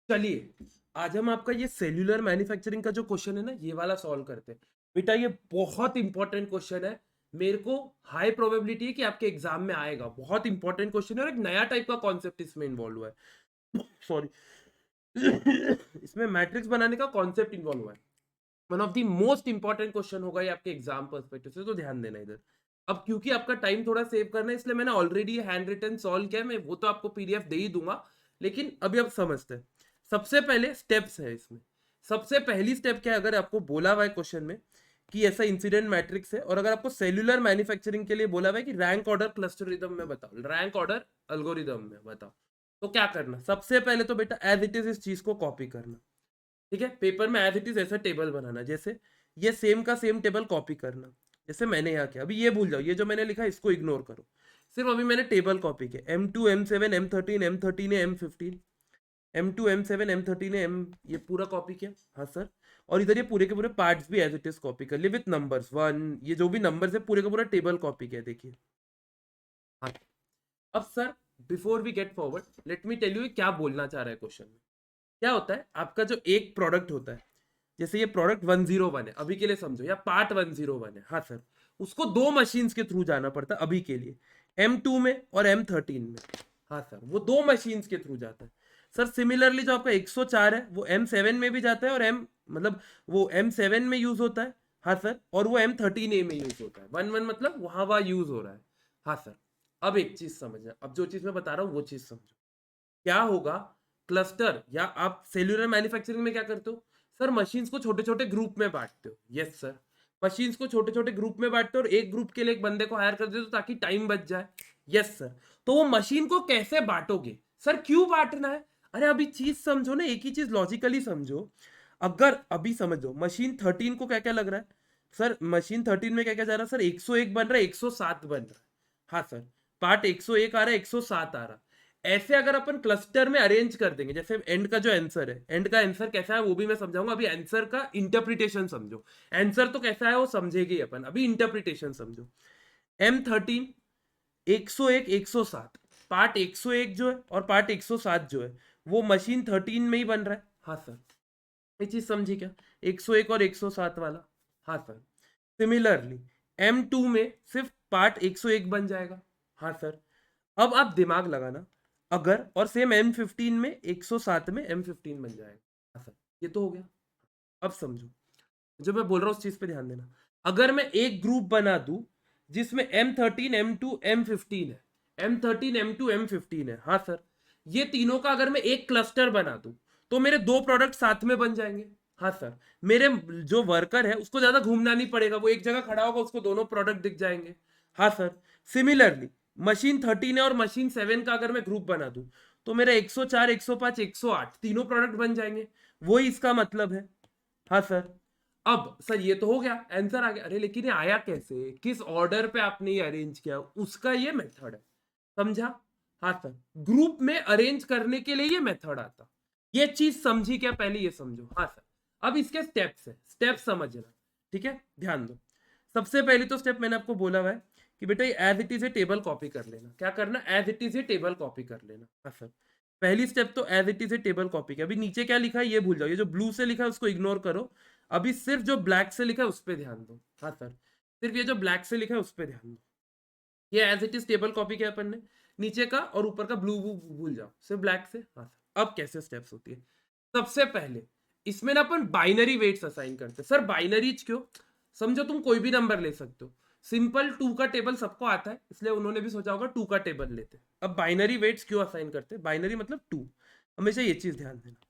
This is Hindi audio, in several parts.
चलिए आज हम आपका ये सेल्यूलर मैन्युफैक्चरिंग का जो क्वेश्चन है ना ये वाला सॉल्व करते हैं। बेटा ये बहुत इंपॉर्टेंट क्वेश्चन है। मेरे को हाई प्रोबेबिलिटी है कि आपके एग्जाम में आएगा। बहुत इंपॉर्टेंट क्वेश्चन है और एक नया टाइप का कॉन्सेप्ट इसमें इन्वॉल्व हुआ है। सॉरी। इसमें मैट्रिक्स बनाने का कॉन्सेप्ट इन्वॉल्व हुआ है। One of the most important question होगा ये आपके एग्जाम पर्सपेक्टिव से, तो ध्यान देना इधर। अब क्योंकि आपका टाइम थोड़ा सेव करना है इसलिए मैंने ऑलरेडी हैंड रिटन सॉल्व किया है। मैं वो तो आपको पीडीएफ दे ही दूंगा, लेकिन अभी आप समझते हैं। सबसे पहले स्टेप्स है इसमें। सबसे पहली स्टेप क्या है, अगर आपको बोला हुआ है क्वेश्चन में कि ऐसा इंसिडेंट मैट्रिक्स है और अगर आपको सेल्यूलर मैन्युफैक्चरिंग के लिए बोला हुआ है कि रैंक ऑर्डर क्लस्टरिज्म में बताओ, रैंक ऑर्डर एल्गोरिदम में बताओ, तो क्या करना? सबसे पहले तो बेटा एज इट इज इस चीज को कॉपी करना। ठीक है, पेपर में एज इट इज ऐसा टेबल बनाना, जैसे ये सेम का सेम टेबल कॉपी करना जैसे मैंने यहाँ किया। अभी ये भूल जाओ, ये जो मैंने लिखा है इसको इग्नोर करो। सिर्फ अभी मैंने टेबल कॉपी किया, M2 M7 M13 M13 है M15, M2 M7 M13 है M, ये पूरा कॉपी किया। हाँ सर। और इधर ये पूरे के पूरे पार्ट्स भी एज इट इज कॉपी कर लिए विथ नंबर्स वन, ये जो भी नंबर्स है पूरे का पूरा टेबल कॉपी किया। देखिए हाँ। अब sir before we get forward let me tell you क्या बोलना चाह रहा है क्वेश्चन में। क्या होता है, आपका जो एक प्रोडक्ट होता है, जैसे ये प्रोडक्ट 101 है अभी के लिए समझो, या पार्ट 101 है, हाँ सर, उसको दो मशीन्स के थ्रू जाना पड़ता है अभी के लिए, M2 में और M13 में। हाँ सर, वो दो मशीन्स के थ्रू जाता है। सर सिमिलरली जो आपका 104 है वो M7 में भी जाता है और मतलब वो M7 में यूज होता है। हाँ सर, और वो M13A में यूज होता है। 1 1 मतलब वहां वहां यूज हो रहा है। हाँ सर। अब एक चीज समझना, अब जो चीज मैं बता रहा हूँ वो चीज समझो। क्या होगा, क्लस्टर या आप सेल्यूलर मैन्युफैक्चरिंग में क्या करते हो सर, मशीन्स को छोटे छोटे ग्रुप में बांटते हो। यस सर, मशीन्स को छोटे छोटे ग्रुप में बांटते हो और एक ग्रुप के लिए एक बंदे को हायर कर देते हो ताकि टाइम बच जाए। Yes sir. तो वो मशीन को कैसे बांटोगे सर, क्यों बांटना है? अरे अभी चीज समझो ना, एक ही चीज लॉजिकली समझो। अगर अभी समझो मशीन 13 को क्या क्या लग रहा है सर, मशीन 13 में क्या क्या जा रहा है सर, 101 बन रहा है, 107 बन रहा है। हाँ सर, पार्ट 101 आ रहा है, 107 आ रहा है। ऐसे अगर अपन क्लस्टर में अरेंज कर देंगे, जैसे एंड का जो आंसर है, एंड का आंसर कैसा है वो भी मैं समझाऊंगा। अभी आंसर का इंटरप्रिटेशन समझो। आंसर तो कैसा है वो समझेगी अपन, अभी इंटरप्रिटेशन समझो। M13 101 107, पार्ट 101 जो है और पार्ट 107 जो है वो मशीन 13 में ही बन रहा है। हाँ सर, ये चीज समझी क्या, 101 और 107 वाला। हाँ सर। सिमिलरली M2 में सिर्फ पार्ट 101 बन जाएगा। हाँ सर। अब आप दिमाग लगाना, अगर और सेम M15 में 107 में M15 बन जाएगा। हाँ सर, ये तो हो गया। अब समझो, जो मैं बोल रहा हूँ उस चीज पे ध्यान देना। अगर मैं एक ग्रुप बना दूं जिसमें M13 M2 M15 है, M13 M2 M15 है, हाँ सर, ये तीनों का अगर मैं एक क्लस्टर बना दूं तो मेरे दो प्रोडक्ट साथ में बन जाएंगे। हाँ सर, मेरे जो वर्कर है उसको ज्यादा घूमना नहीं पड़ेगा, वो एक जगह खड़ा होगा उसको दोनों प्रोडक्ट दिख जाएंगे। हाँ सर। सिमिलरली मशीन 13 है और मशीन 7 का अगर मैं ग्रुप बना दूं तो मेरा 104 105 108 तीनों प्रोडक्ट बन जाएंगे। वही इसका मतलब है। हाँ सर। अब सर ये तो हो गया, आंसर आ गया। अरे लेकिन ये आया कैसे, किस ऑर्डर पे आपने ये अरेंज किया, उसका ये मेथड है। समझा? हाँ सर, ग्रुप में अरेंज करने के लिए ये मेथड आता। ये चीज समझी क्या, पहले ये समझो। हाँ सर। अब इसके स्टेप्स है, स्टेप समझना। ठीक है, ध्यान दो। सबसे पहली तो स्टेप मैंने आपको बोला हुआ है कि बेटा as it is a table copy कर लेना। क्या करना, as it is a table copy कर लेना। हाँ सर, पहली स्टेप तो as it is a table copy की। अभी नीचे क्या लिखा है ये भूल जाओ, ये जो ब्लू से लिखा है उसको इग्नोर करो। अभी सिर्फ जो ब्लैक से लिखा है उस पर ध्यान दो। हाँ सर, सिर्फ ये जो ब्लैक से लिखा है उस पर ध्यान दो। ये as it is table copy किया अपन ने, नीचे का और ऊपर का ब्लू भूल जाओ, सिर्फ ब्लैक से। हाँ सर। अब कैसे स्टेप्स होती है, सबसे पहले इसमें ना अपन बाइनरी वेट्स असाइन करते हैं। सर बाइनरीज क्यों? समझो तुम कोई भी नंबर ले सकते हो, सिंपल 2 का टेबल सबको आता है इसलिए उन्होंने भी सोचा होगा 2 का टेबल लेते हैं। अब बाइनरी वेट्स क्यों असाइन करते हैं, बाइनरी मतलब 2, हमेशा ये चीज ध्यान देना।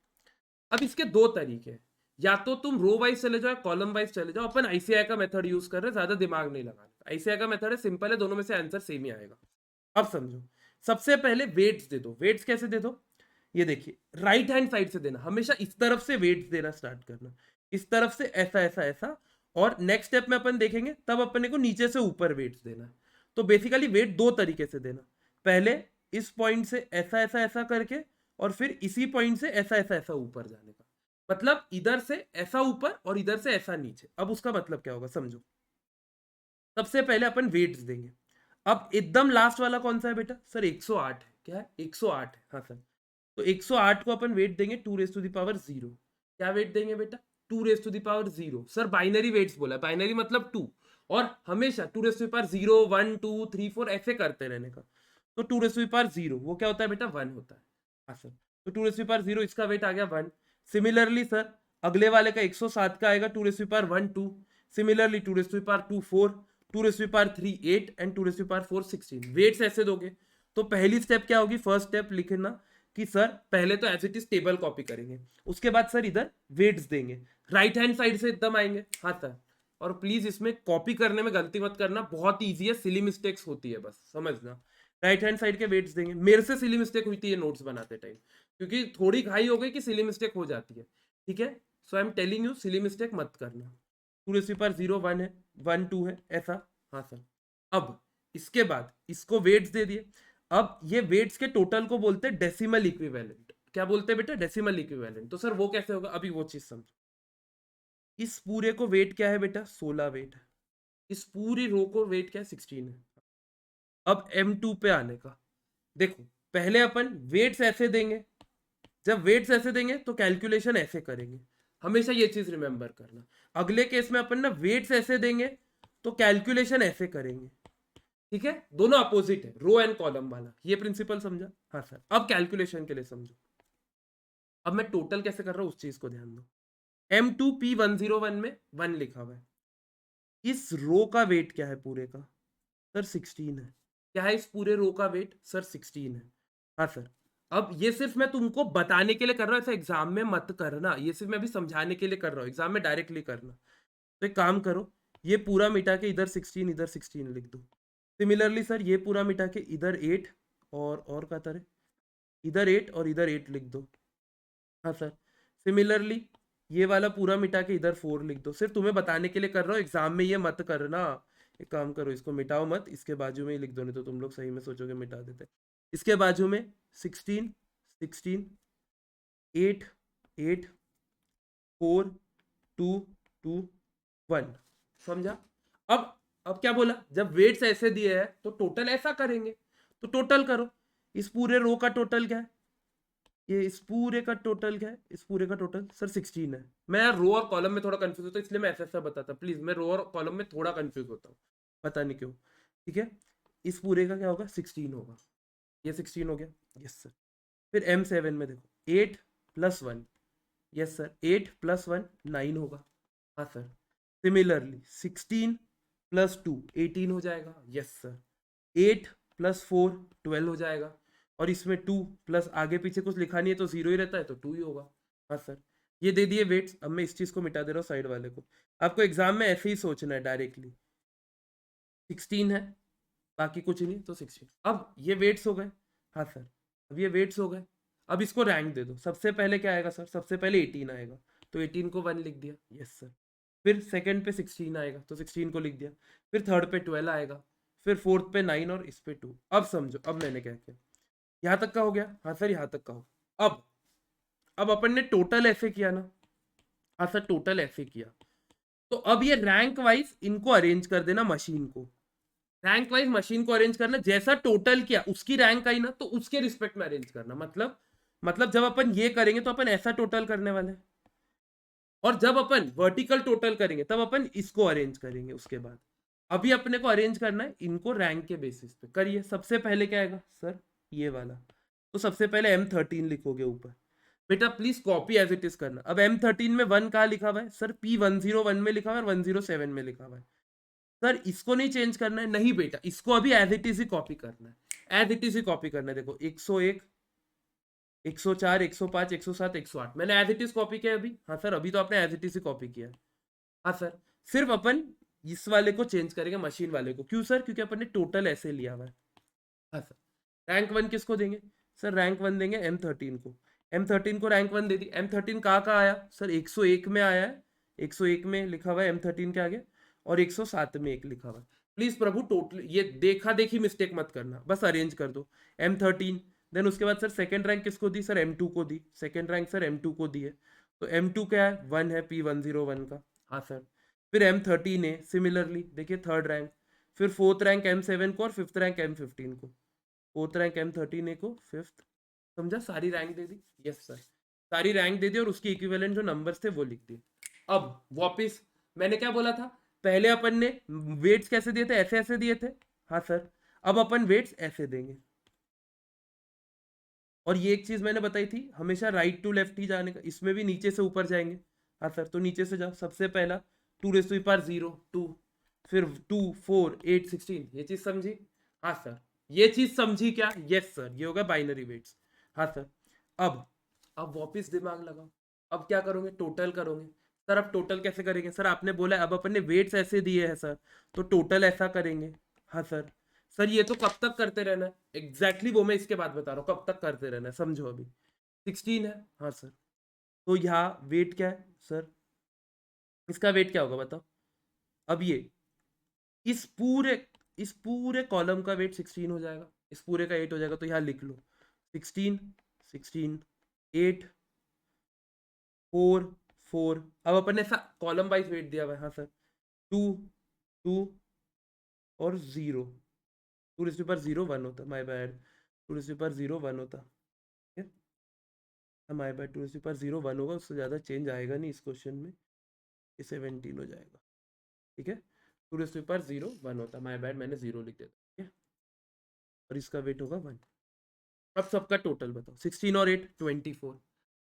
अब इसके दो तरीके हैं, या तो तुम रो वाइज चले जाओ, कॉलम वाइज चले जाओ। अपन आईसीआई का मेथड यूज कर रहे हैं, ज्यादा दिमाग नहीं लगाना। आईसीआई का मेथड है, सिंपल है, दोनों में से आंसर सेम ही आएगा। अब समझो, सबसे पहले वेट्स दे दो। वेट्स कैसे दे दो, ये देखिए, राइट हैंड साइड से देना, हमेशा इस तरफ से वेट्स देना स्टार्ट करना, इस तरफ से ऐसा ऐसा ऐसा। और नेक्स्ट स्टेप में अपन देखेंगे तब अपने को नीचे से ऊपर वेट्स देना है। तो बेसिकली वेट दो तरीके से देना, पहले इस पॉइंट से ऐसा ऐसा ऐसा करके और फिर इसी पॉइंट से ऐसा ऐसा ऐसा ऊपर जाने का। मतलब इधर से ऐसा ऊपर और इधर से ऐसा नीचे। अब उसका मतलब क्या होगा समझो। सबसे पहले अपन वेट्स देंगे। अब एकदम लास्ट वाला कौन सा है बेटा, सर 108 है। क्या है, 108 है। हाँ सर, तो 108 को अपन वेट देंगे 2⁻0। क्या वेट देंगे बेटा? 2⁻0। सर बाइनरी वेट्स बोला है, बाइनरी मतलब 2, और हमेशा 2⁻0 1 2 3 4 ऐसे करते रहने का। तो 2⁻0 वो क्या होता है बेटा? 1 होता है। हाँ सर, तो 2⁻0 इसका वेट आ गया 1। सिमिलरली सर अगले वाले का 107 का आएगा 2⁻1 2, सिमिलरली 2⁻2 4, 2⁻3 8 एंड 2⁻4 16। वेट्स ऐसे दोगे तो पहली स्टेप क्या होगी? फर्स्ट स्टेप लिखना कि सर पहले तो as it is table copy करेंगे, उसके बाद सर इधर वेट्स देंगे, राइट हैंड साइड से एकदम आएंगे। हाँ सर, और प्लीज इसमें कॉपी करने में गलती मत करना, बहुत ईजी है, सिली मिस्टेक्स होती है, बस समझना। राइट हैंड साइड के वेट्स देंगे। मेरे से सिली मिस्टेक हुई थी ये नोट्स बनाते टाइम, क्योंकि थोड़ी घाई हो गई कि सिली मिस्टेक हो जाती है। ठीक है, so I am telling you silly mistake मत करना। 2⁻0 1 है, 1 2 है, ऐसा। हाँ सर, अब इसके बाद इसको वेट्स दे दिए। अब ये वेट्स के टोटल को बोलते हैं डेसिमल इक्विवेलेंट। क्या बोलते हैं बेटा? Decimal equivalent. तो सर वो कैसे होगा? अभी वो चीज समझो। इस पूरे को वेट क्या है बेटा? 16 वेट है। इस पूरी रो को वेट क्या है? 16 है। अब M2 पे आने का, देखो पहले अपन वेट्स ऐसे देंगे, जब वेट्स ऐसे देंगे तो कैलकुलेशन ऐसे करेंगे, हमेशा ये चीज रिमेंबर करना। अगले केस में अपन ना वेट्स ऐसे देंगे तो कैलकुलेशन ऐसे करेंगे। ठीक है, दोनों अपोजिट है, रो एंड कॉलम वाला, ये प्रिंसिपल समझा? हाँ सर, अब कैलकुलेशन के लिए समझो। अब मैं टोटल कैसे कर रहा हूं उस चीज को ध्यान दो। M2P101 में 1 लिखा हुआ है। इस रो का वेट क्या है पूरे का? सर 16 है। क्या है इस पूरे रो का वेट? सर 16 है। हाँ सर, अब ये सिर्फ मैं तुमको बताने के लिए कर रहा हूँ, ऐसा एग्जाम में मत करना, ये सिर्फ मैं अभी समझाने के लिए कर रहा हूँ, एग्जाम में डायरेक्टली करना। तो एक काम करो, ये पूरा मिटा के इधर 16 इधर 16 लिख दो। सिमिलरली सर ये पूरा मिटा के इधर 8 और का तरह इधर 8 और इधर 8 लिख दो। हाँ सर, सिमिलरली ये वाला पूरा मिटा के इधर 4 लिख दो। सिर्फ तुम्हें बताने के लिए कर रहा हूँ, एग्जाम में ये मत करना। एक काम करो, इसको मिटाओ मत, इसके बाजू में ही लिख दो, नहीं तो तुम लोग सही में सोचोगे मिटा देते। इसके बाजू में 16 16 8 8 4 2 2 1। समझा? अब क्या बोला? जब वेट्स ऐसे दिए हैं तो टोटल ऐसा करेंगे, तो टोटल करो। इस पूरे रो का टोटल क्या है? ये इस पूरे का टोटल क्या है? इस पूरे का टोटल सर 16 है। मैं यार रो और कॉलम में थोड़ा कंफ्यूज होता हूँ, इसलिए मैं ऐसा ऐसा बताता, प्लीज, मैं रो और कॉलम में थोड़ा कंफ्यूज होता हूँ, पता नहीं क्यों। ठीक है, इस पूरे का क्या होगा? 16 होगा। ये 16 हो गया, यस सर। फिर M7 में देखो 8 + 1, यस सर, 8 + 1 9 होगा। हाँ सर, सिमिलरली 16 + 2 18 हो जाएगा, यस सर। 8 + 4 12 हो जाएगा, और इसमें 2 प्लस आगे पीछे कुछ लिखा नहीं है तो 0 ही रहता है, तो 2 ही होगा। हाँ सर, ये दे दिए वेट्स। अब मैं इस चीज को मिटा दे रहा हूँ साइड वाले को, आपको एग्जाम में ऐसे ही सोचना है डायरेक्टली। 16 है, बाकी कुछ नहीं, तो 16। अब ये वेट्स हो गए। हाँ सर, अब ये वेट्स हो गए। अब इसको रैंक दे दो। सबसे पहले क्या आएगा सर? सबसे पहले 18 आएगा, तो 18 को 1 लिख दिया, यस सर। फिर सेकंड पे 16 आएगा, तो 16 को लिख दिया। फिर थर्ड पे 12 आएगा, फिर फोर्थ पे 9 और इस पे 2। अब समझो, अब मैंने क्या किया। यहाँ तक का हो गया? हाँ सर, यहाँ तक का हो। अब अपन ने टोटल ऐसे किया ना? हाँ सर, टोटल ऐसे किया। तो अब ये रैंक वाइज इनको अरेंज कर देना मशीन को, रैंक वाइज मशीन को अरेंज करना। जैसा टोटल किया उसकी रैंक आई ना, तो उसके रिस्पेक्ट में अरेंज करना। मतलब जब अपन ये करेंगे तो अपन ऐसा टोटल करने वाले हैं, और जब अपन वर्टिकल टोटल करेंगे तब अपन इसको अरेंज करेंगे उसके बाद। अभी अपने को अरेंज करना है इनको रैंक के बेसिस पे। करिए, सबसे पहले क्या आएगा सर? ये वाला। तो सबसे पहले M13 लिखोगे ऊपर। बेटा please copy as it is करना। अब M13 में 1 कहाँ लिखा हुआ है सर? P101 में लिखा हुआ है और 107 में लिखा हुआ है। सर इसको नहीं चेंज करना है? नहीं बेटा, इसको अभी एज इट इज ही कॉपी करना है, एज इट इज ही कॉपी करना है। देखो 101 104 105 107 108 मैंने एज इट इज कॉपी किया अभी। हाँ सर, अभी तो आपने एज इट इज ही कॉपी किया। हाँ सर, सिर्फ अपन इस वाले को चेंज करेंगे मशीन वाले को। क्यों सर? क्योंकि अपन ने टोटल ऐसे लिया हुआ है। हाँ सर, रैंक 1 किसको देंगे सर? रैंक 1 देंगे M13 को। M13 को रैंक 1 दे दी। M13 कहाँ आया सर? 101 में आया है, 101 में लिखा हुआ है M13 के आगे, और 107 में एक लिखा हुआ है। प्लीज प्रभु टोटल ये देखा देखी मिस्टेक मत करना, बस अरेंज कर दो। M13, देन उसके बाद सर सेकंड रैंक किसको दी? सर M2 को दी। सेकंड रैंक सर M2 को दी है, तो M2 क्या है? 1 है, P101 का। हाँ सर, फिर M13 है, सिमिलरली देखिए थर्ड रैंक। फिर फोर्थ रैंक M7 को, और फिफ्थ रैंक M15 को। फोर्थ रैंक M13 को, फिफ्थ समझा? सारी रैंक दे दी, यस सर, सारी रैंक दे दी और उसके इक्विवेलेंट जो नंबर्स थे वो लिख दिए। अब वापस मैंने क्या बोला था, पहले अपन ने वेट्स कैसे दिए थे, ऐसे ऐसे दिए थे, हाँ सर, अब अपन वेट्स ऐसे देंगे। और ये एक चीज मैंने बताई थी, हमेशा राइट टू लेफ्ट ही जाने का, इसमें भी नीचे से ऊपर जाएंगे, हाँ सर, तो नीचे से जाओ, सबसे पहला 2^0 2, फिर 2 4 8 16, ये चीज समझी? हाँ सर, ये चीज समझी क्या? यस सर, ये होगा बाइनरी वेट्स। हाँ सर, अब वापस दिमाग लगाओ, अब क्या करोगे, टोटल करोगे। सर अब टोटल कैसे करेंगे? सर आपने बोला अब अपन ने वेट्स ऐसे दिए हैं सर, तो टोटल ऐसा करेंगे। हाँ सर, सर ये तो कब तक करते रहना है? एग्जैक्टली वो मैं इसके बाद बता रहा हूँ, कब तक करते रहना है, समझो। अभी 16 है, हाँ सर, तो यहाँ वेट क्या है सर, इसका वेट क्या होगा बताओ? अब ये इस पूरे इस पूरे कॉलम का वेट 16 हो जाएगा, इस पूरे का 8 हो जाएगा, तो यहाँ लिख लो 16 16 8 4 4। अब अपन ने कॉलम वाइज वेट दिया हुआ है, हाँ सर, 2 2 और 0, 2^0 1 होता, माय बैड, 2^0 1 होता, माय बैड, 2^0 1 होगा, उससे ज़्यादा चेंज आएगा नहीं इस क्वेश्चन में, ये 17 हो जाएगा, ठीक है, 2^0 1 होता, माय बैड, मैंने 0 लिख दिया, ठीक है, और इसका वेट होगा 1। अब सबका टोटल बताओ, 16 और 8 24,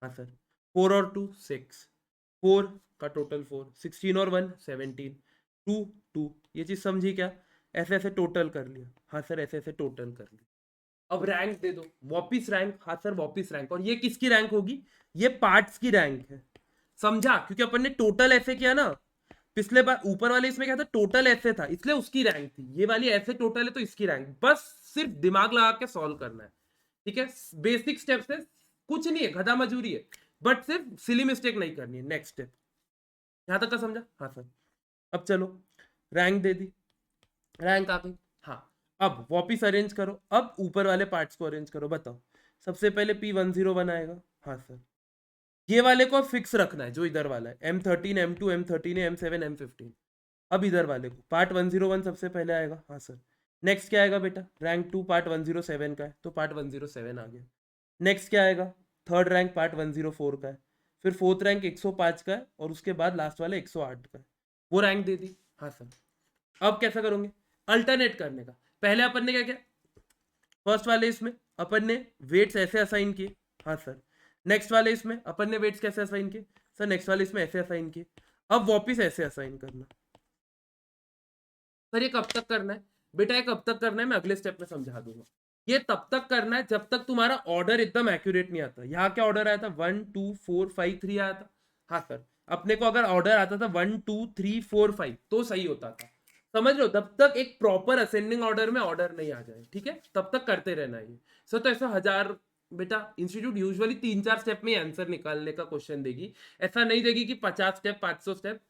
हाँ सर, 4 और 2 6, 4 का टोटल 4, 16 और 1 17, 2 2, ये चीज़ समझी क्या? ऐसे ऐसे टोटल कर लिया, हाँ सर, ऐसे ऐसे टोटल कर लिया। अब रैंक दे दो, वापिस रैंक, हाँ सर वापिस रैंक, और ये किसकी रैंक होगी? ये पार्ट्स की रैंक है, समझा? क्योंकि अपन ने टोटल ऐसे किया ना, पिछले बार ऊपर वाले इसमें क्या था, टोटल ऐसे था, इसलिए उसकी रैंक थी, ये वाली ऐसे टोटल है तो इसकी रैंक, बस सिर्फ दिमाग लगा के सॉल्व करना है, ठीक है, बेसिक स्टेप्स है, कुछ नहीं है, गधा मजूरी है, बट सिर्फ सिली मिस्टेक नहीं करनी है। नेक्स्ट स्टेप यहां तक का समझा? हाँ सर, अब चलो रैंक दे दी, रैंक आ गई, हाँ, अब वापिस अरेंज करो, अब ऊपर वाले पार्ट्स को अरेंज करो, बताओ, सबसे पहले P101 आएगा, हाँ सर, ये वाले को फिक्स रखना है, जो इधर वाला है M13 M2 M13 M7 M15, अब इधर वाले को पार्ट 101 सबसे पहले आएगा, हाँ सर, नेक्स्ट क्या आएगा बेटा, रैंक 2 पार्ट 107 का है, तो पार्ट 107 आ गया, नेक्स्ट क्या आएगा, थर्ड रैंक पार्ट 104 का है, फिर फोर्थ रैंक 105 का है, और उसके बाद लास्ट वाले 108 का है, वो रैंक दे दी, हाँ सर। अब कैसा करोगे, अल्टरनेट करने का, पहले अपन ने क्या किया, फर्स्ट वाले इसमें अपन ने वेट्स ऐसे असाइन किए, हाँ सर, नेक्स्ट वाले इसमें अपन ने वेट्स कैसे असाइन किए, सर नेक्स्ट वाले इसमें ऐसे असाइन किए, अब वापिस ऐसे असाइन करना। सर ये कब तक करना है बेटा, ये कब तक करना है मैं अगले स्टेप में समझा दूंगा, ये तब तक करना है जब तक तुम्हारा ऑर्डर एकदम एक्यूरेट नहीं आता। यहाँ क्या ऑर्डर आया था, 1 2 4 5 3 आया था, हाँ सर, अपने को अगर ऑर्डर आता था 1 2 3 4 5 तो सही होता था, समझ लो, तब तक एक प्रॉपर असेंडिंग ऑर्डर में ऑर्डर नहीं आ जाए, ठीक है, तब तक करते रहना है। सर तो ऐसा हजार बेटा, इंस्टीट्यूट यूजुअली 3-4 स्टेप में आंसर निकालने का क्वेश्चन देगी, ऐसा नहीं देगी कि 50 स्टेप 500 स्टेप,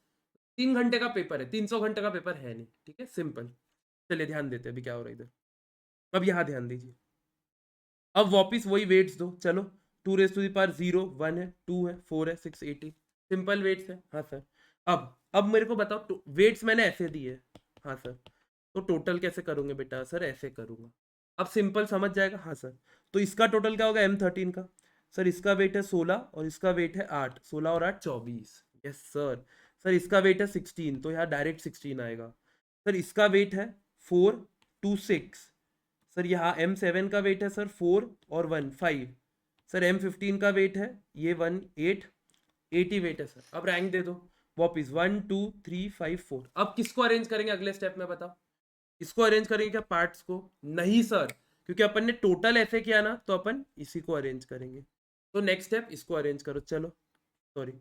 3 घंटे का पेपर है, 300 घंटे का पेपर है नहीं, ठीक है, सिंपल। चलिए ध्यान देते हैं अभी क्या हो रहा है इधर, अब यहाँ ध्यान दीजिए, अब वापिस वही वेट्स दो, चलो 2^0 1 है 2 है 4 है 6 18, सिंपल वेट्स है, हाँ सर। अब मेरे को बताओ, वेट्स मैंने ऐसे दिए, हाँ सर, तो टोटल कैसे करोगे बेटा? सर ऐसे करूंगा, अब सिंपल समझ जाएगा, हाँ सर, तो इसका टोटल क्या होगा M13 का, सर इसका वेट है 16 और इसका वेट है 8, 16 और 8 24, यस सर, सर इसका वेट है 16, तो यहाँ डायरेक्ट 16 आएगा, सर इसका वेट है 4 2 6, सर यहाँ M7 का वेट है सर 4 और 1 5, सर M15 का वेट है ये 1 8, 80 वेट है सर। अब रैंक दे दो वापिस 1 2 3 5 4, अब किसको अरेंज करेंगे अगले स्टेप में बताओ? इसको अरेंज करेंगे क्या पार्ट्स को? नहीं सर, क्योंकि अपन ने टोटल ऐसे किया ना, तो अपन इसी को अरेंज करेंगे, तो नेक्स्ट स्टेप इसको अरेंज करो, चलो सॉरी,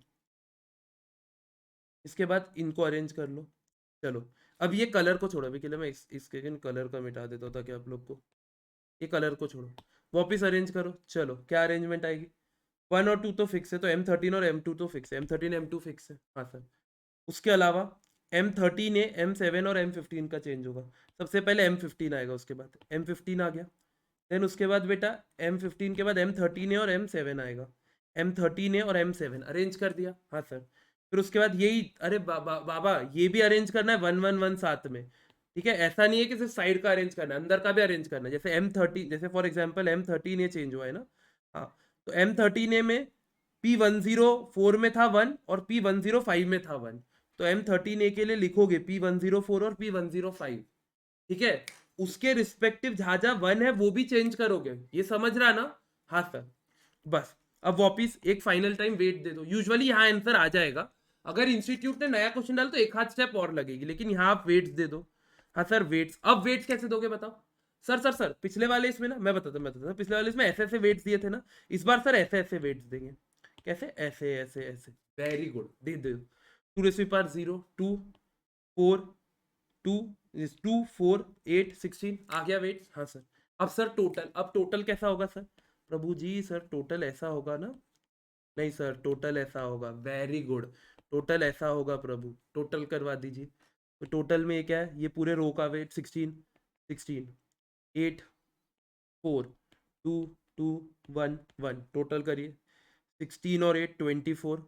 इसके बाद इनको अरेंज कर लो, चलो। अब ये कलर को छोड़ो, अभी के लिए मैं इसके कलर का मिटा देता हूँ ताकि आप लोग को, ये कलर को छोड़ो, वापिस अरेंज करो, चलो क्या अरेंजमेंट आएगी, 1 और 2 तो फिक्स है, तो M13 और M2 तो फिक्स है, M13 M2 फिक्स है, हाँ सर, उसके अलावा M13 M7 और M15 का चेंज होगा, सबसे पहले M15 आएगा, उसके बाद M15 आ गया, देन उसके बाद बेटा M15 के बाद M13 और M7 आएगा, M13 और M7 अरेंज कर दिया, हाँ सर, फिर उसके बाद यही, अरे बाबा ये भी अरेंज करना है 1 1 1 साथ में, ठीक है, ऐसा नहीं है कि सिर्फ साइड का अरेंज करना है, अंदर का भी अरेंज करना है, जैसे M13, जैसे फॉर एग्जांपल M13 ये चेंज हुआ है ना, हाँ, तो M13A में P104 में था 1 और P105 में था 1, तो M13A के लिए लिखोगे P104 और P105, ठीक है। उसके रिस्पेक्टिव जहां जहां 1 है वो भी चेंज करोगे, ये समझ रहा ना? हाँ सर। बस अब वापिस एक फाइनल टाइम वेट दे दो, यूजुअली यहाँ आंसर आ जाएगा। अगर इंस्टीट्यूट ने नया क्वेश्चन डाला तो एक हाथ स्टेप और लगेगी, लेकिन यहाँ आप वेट्स दे दो। हाँ सर वेट्स, अब वेट्स कैसे दोगे बताओ? सर पिछले वाले इसमें ना मैं बताता पिछले वाले इसमें ऐसे ऐसे वेट्स दिए थे ना, इस बार सर ऐसे ऐसे वेट्स देंगे। कैसे? ऐसे ऐसे ऐसे। वेरी गुड, दे दो। 2 0 2 4 2 4 8 16 आ गया वेट्स। हाँ सर। अब सर टोटल, अब टोटल कैसा होगा सर? प्रभु जी सर टोटल ऐसा होगा ना? नहीं सर टोटल ऐसा होगा, वेरी गुड। टोटल ऐसा होगा प्रभु, टोटल करवा दीजिए। तो टोटल में ये क्या है? ये पूरे रो का वेट 16 16 8 4 2 2 1 1, टोटल करिए। 16 और 8 24।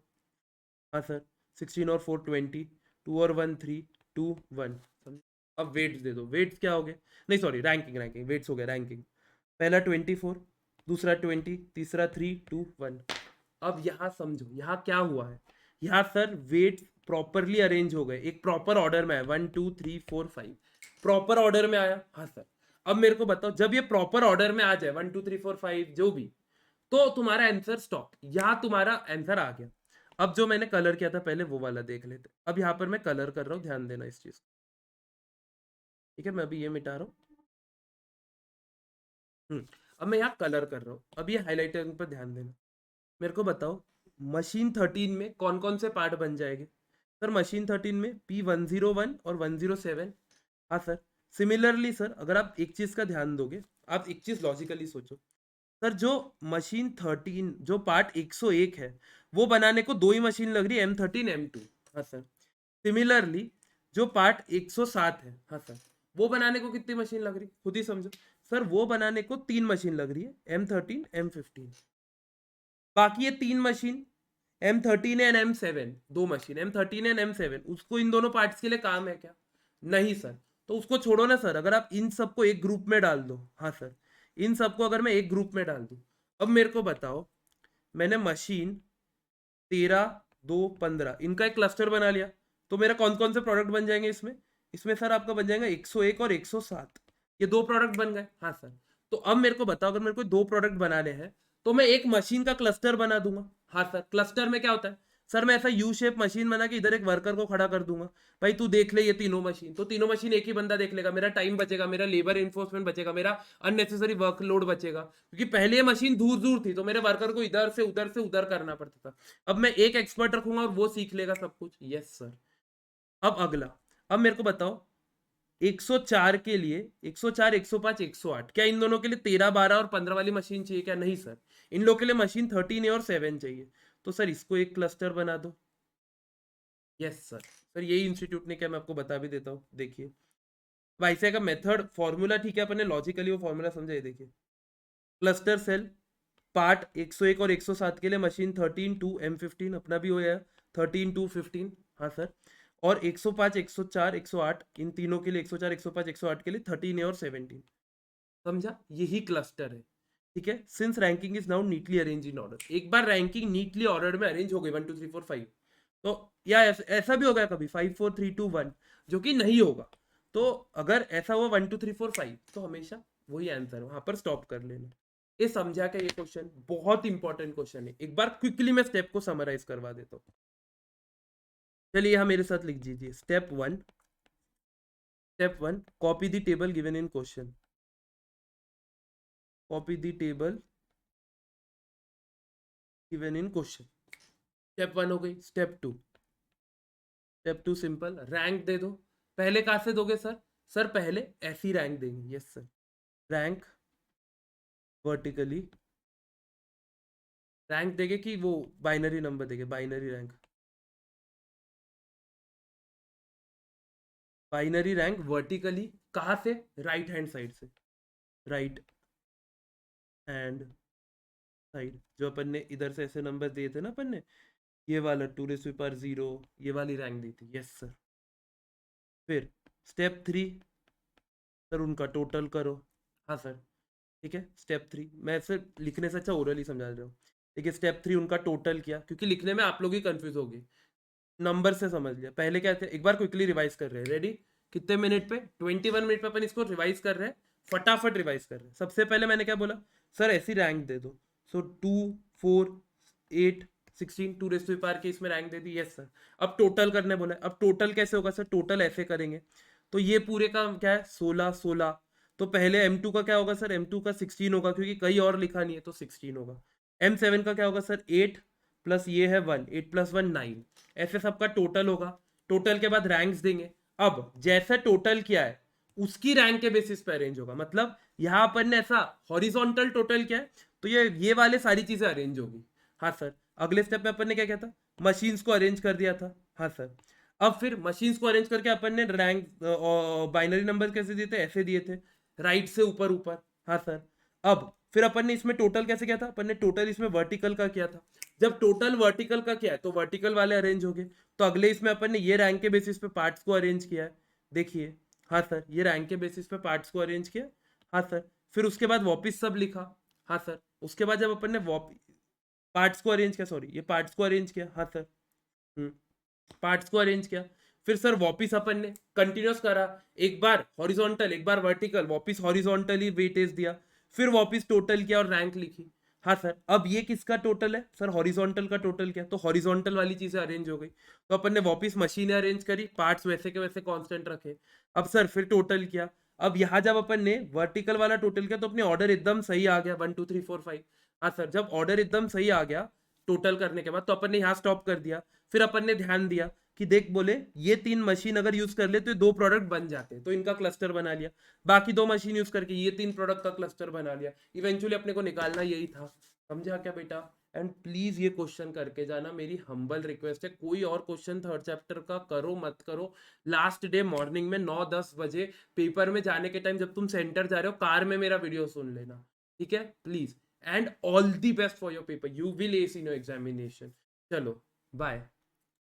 हाँ सर। 16 और 4 20, 2 और 1 3 2 1। अब वेट्स दे दो, वेट्स क्या हो गए? नहीं सॉरी, रैंकिंग रैंकिंग वेट्स हो गया रैंकिंग। पहला 24, दूसरा 20, तीसरा 3 2 1। अब यहाँ समझो यहाँ क्या हुआ है। यहाँ सर वेट प्रॉपरली अरेंज हो गए, एक प्रॉपर ऑर्डर में है, 1 2 3 4 5 प्रॉपर ऑर्डर में आया। हाँ सर। अब मेरे को बताओ, जब ये प्रॉपर ऑर्डर में आ जाए 1 2 3 4 5 जो भी, तो तुम्हारा आंसर स्टॉप, यहाँ तुम्हारा आंसर आ गया। अब जो मैंने कलर किया था पहले वो वाला देख लेते। अब यहाँ पर मैं कलर कर रहा हूँ, ध्यान देना इस चीज। ठीक है, मैं अभी ये मिटा रहा हूँ। अब मैं यहाँ कलर कर रहा हूँ, अब ये हाईलाइटर पर ध्यान देना। मेरे को बताओ मशीन 13 में कौन कौन से पार्ट बन जाएंगे? सर मशीन 13 में P101 और 107। हाँ सर। सिमिलरली सर अगर आप एक चीज का ध्यान दोगे, आप एक चीज लॉजिकली सोचो। सर जो मशीन 13 जो पार्ट 101 है, वो बनाने को दो ही मशीन लग रही है, M13 M2। हाँ सर। सिमिलरली जो पार्ट 107 है, हाँ सर, वो बनाने को कितनी मशीन लग रही खुद ही समझो। सर वो बनाने को 3 मशीन लग रही है, M13 M15। बाकी ये 3 machine M13 and M7, 2 machine M13 and M7, उसको इन दोनों पार्ट्स के लिए काम है क्या? नहीं सर। तो उसको छोड़ो ना सर, अगर आप इन सबको एक ग्रुप में डाल दो। हाँ सर। इन सबको अगर मैं एक ग्रुप में डाल दूं, अब मेरे को बताओ, मैंने मशीन 13 2 15 इनका एक क्लस्टर बना लिया, तो मेरा कौन कौन से प्रोडक्ट बन जाएंगे इसमें? इसमें सर आपका बन जाएगा 101 और 107, ये 2 प्रोडक्ट बन गए। हाँ सर। तो अब मेरे को बताओ, अगर मेरे को 2 प्रोडक्ट बनाने हैं तो मैं एक मशीन का क्लस्टर बना दूंगा। हाँ सर। क्लस्टर में क्या होता है? सर मैं ऐसा यू शेप मशीन बना के इधर एक वर्कर को खड़ा कर दूंगा, भाई तू देख ले ये तीनों मशीन, तो तीनों मशीन एक ही बंदा देख लेगा, मेरा टाइम बचेगा, मेरा लेबर इन्फोर्समेंट बचेगा, मेरा अननेसेसरी वर्कलोड बचेगा, क्योंकि पहले ये मशीन दूर दूर थी तो मेरे वर्कर को इधर से उधर करना पड़ता था। अब मैं एक एक्सपर्ट रखूंगा और वो सीख लेगा सब कुछ। Yes sir. अब अगला, अब मेरे को बताओ 104 के लिए 104 105 108, क्या इन दोनों के लिए 13 12 और 15 वाली मशीन चाहिए क्या? नहीं सर। इन लोग के लिए मशीन 13 और 7 चाहिए, तो सर इसको एक क्लस्टर बना दो। Yes sir. सर यही इंस्टीट्यूट ने क्या, मैं आपको बता भी देता हूँ, देखिए वाइसे का मेथड फॉर्मूला, ठीक है, अपन ने लॉजिकली वो फॉर्मूला समझा है, देखिए क्लस्टर सेल पार्ट 101 और 107 के लिए मशीन 13 2 M15 अपना भी हो गया, 13 2 15। हाँ सर। और 105 104 108 इन तीनों के लिए, 104 105 108 के लिए 13A और 17। समझा? यही क्लस्टर है। ठीक है, since ranking is now neatly arrange in order, एक बार रैंकिंग नीटली ऑर्डर में अरेंज हो गई 1 2 3 4 5, तो या ऐसा भी हो गया कभी 5 4 3 2 1, जो कि नहीं होगा। तो अगर ऐसा हुआ 1 2 3 4 5, तो हमेशा वही आंसर वहां पर स्टॉप कर लेना। ये समझा क्या? ये क्वेश्चन बहुत इंपॉर्टेंट क्वेश्चन है, एक बार क्विकली मैं स्टेप को समराइज करवा देता हूँ। चलिए यहाँ मेरे साथ लिख दीजिए, step 1 copy the table given in question, copy the table given in question. Step 1 हो गई। स्टेप टू सिंपल, रैंक दे दो। पहले कहाँ से दोगे सर? सर पहले ऐसी रैंक देंगे। Yes sir. Rank vertically, rank देंगे कि वो बाइनरी नंबर देंगे, binary rank, binary rank vertically. कहाँ से? राइट हैंड साइड से, राइट हैंड साइड। जो अपन ने इधर से ऐसे नंबर दिए थे ना अपन ने, ये वाला 2 0, ये वाली रैंक दी थी। Yes sir. फिर स्टेप 3 सर उनका टोटल करो। हाँ सर। ठीक है। स्टेप 3 मैं ऐसे लिखने से अच्छा ओरली समझा रहा हूँ। ठीक है, स्टेप 3 उनका टोटल किया, क्योंकि लिखने में आप लोग ही कंफ्यूज होगे। नंबर से समझ लिया। पहले क्या थे, एक बार क्विकली रिवाइज कर रहे हैं। रेडी? कितने मिनट पे? 21 मिनट पे अपन इसको रिवाइज कर रहे हैं। फटाफट रिवाइज कर रहे हैं। सबसे पहले मैंने क्या बोला, सर ऐसी रैंक दे दो। सो 2 4 8 16 2 रेज़ टू पावर के इसमें रैंक दे दी। Yes sir. अब टोटल करने बोला। अब टोटल कैसे होगा सर? टोटल ऐसे करेंगे, तो ये पूरे का क्या है, 16 16। तो पहले M2 का क्या होगा सर? M2 का 16 होगा, क्योंकि कहीं और लिखा नहीं है, तो 16 होगा। M7 का क्या होगा सर? 8 प्लस ये है 1, 8 प्लस 1 9। ऐसे सबका टोटल होगा। टोटल के बाद रैंक्स देंगे। अब जैसा टोटल किया है उसकी रैंक के बेसिस पे अरेंज होगा। मतलब यहाँ पर ने ऐसा हॉरिजॉन्टल टोटल किया है, तो ये वाले सारी चीजें अरेंज होगी। हाँ सर। अगले स्टेप में अपन ने क्या किया था? मशीन्स को अरेंज कर दिया था। हाँ सर। अब फिर मशीन्स को अरेंज करके अपन ने रैंक बाइनरी नंबर कैसे दिए थे? ऐसे दिए थे, राइट से ऊपर ऊपर। हाँ सर। अब फिर अपन ने इसमें टोटल कैसे किया था? अपन ने टोटल इसमें वर्टिकल का किया था। जब टोटल वर्टिकल का किया है तो वर्टिकल वाले अरेंज हो गए। तो अगले इसमें अपन ने ये रैंक के बेसिस पे पार्ट्स को अरेंज किया है। देखिए, हाँ सर, ये रैंक के बेसिस पे पार्ट्स को अरेंज किया। हाँ सर। फिर उसके बाद वापिस सब लिखा। हाँ सर। उसके बाद जब अपन ने पार्ट्स को अरेंज किया, सॉरी, ये पार्ट्स को अरेंज किया। हाँ सर। पार्ट्स को अरेंज किया। फिर सर वापिस अपन ने कंटिन्यूस करा, एक बार हॉरिजॉन्टल एक बार वर्टिकल, वापिस हॉरिजॉन्टली वेटेज दिया। फिर वापिस टोटल किया और रैंक लिखी। हाँ सर। अब ये किसका टोटल है सर? हॉरिजॉन्टल का टोटल किया, तो हॉरिजॉन्टल वाली चीजें अरेंज हो गई। तो अपन ने वापिस मशीनें अरेंज करी, पार्ट्स वैसे के वैसे कांस्टेंट रखे। अब सर फिर टोटल किया। अब यहाँ जब अपन ने वर्टिकल वाला टोटल किया तो अपने ऑर्डर एकदम सही आ गया, 1 2 3 4 5। हाँ सर। जब ऑर्डर एकदम सही आ गया टोटल करने के बाद, तो अपन ने यहाँ स्टॉप कर दिया। फिर अपन ने ध्यान दिया कि देख, बोले ये 3 मशीन अगर यूज कर ले तो ये 2 प्रोडक्ट बन जाते हैं, तो इनका क्लस्टर बना लिया। बाकी 2 मशीन यूज करके ये 3 प्रोडक्ट का क्लस्टर बना लिया। इवेंचुअली अपने को निकालना यही था। समझा क्या बेटा? एंड प्लीज ये क्वेश्चन करके जाना, मेरी हम्बल रिक्वेस्ट है। कोई और क्वेश्चन थर्ड चैप्टर का करो मत करो, लास्ट डे मॉर्निंग में 9-10 बजे पेपर में जाने के टाइम, जब तुम सेंटर जा रहे हो, कार में मेरा वीडियो सुन लेना, ठीक है please. And all the best for your paper, you will S in your examination. चलो बाय।